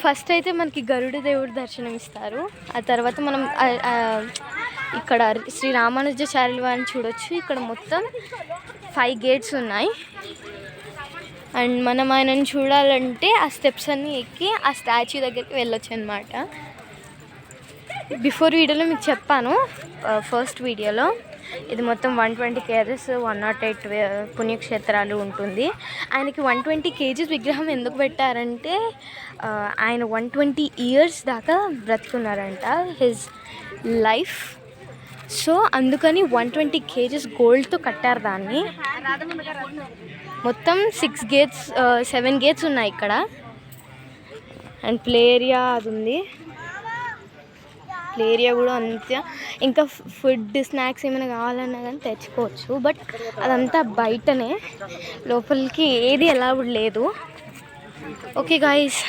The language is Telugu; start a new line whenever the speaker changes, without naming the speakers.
ఫస్ట్ అయితే మనకి గరుడ దేవుడు దర్శనం ఇస్తారు. ఆ తర్వాత మనం ఇక్కడ శ్రీ రామానుజాచార్యుల వారిని చూడొచ్చు. ఇక్కడ మొత్తం 5 గేట్స్ ఉన్నాయి. అండ్ మనం ఆయనను చూడాలంటే ఆ స్టెప్స్ అన్నీ ఎక్కి ఆ స్టాచ్యూ దగ్గరికి వెళ్ళొచ్చు అనమాట. బిఫోర్ వీడియోలో మీకు చెప్పాను, ఫస్ట్ వీడియోలో ఇది మొత్తం 120 kgs 108 పుణ్యక్షేత్రాలు ఉంటుంది. ఆయనకి 120 kgs విగ్రహం ఎందుకు పెట్టారంటే ఆయన 120 years దాకా బ్రతుకున్నారంట హిజ్ లైఫ్. సో అందుకని 120 kgs గోల్డ్తో కట్టారు దాన్ని. మొత్తం 7 gates ఉన్నాయి ఇక్కడ. అండ్ ప్లే ఏరియా అది ఉంది. ప్లే ఏరియా కూడా అంతే. ఇంకా ఫుడ్ స్నాక్స్ ఏమైనా కావాలన్నా కానీ తెచ్చుకోవచ్చు. బట్ అదంతా బయటనే, లోపలికి ఏది అలౌడ్ లేదు. Okay guys.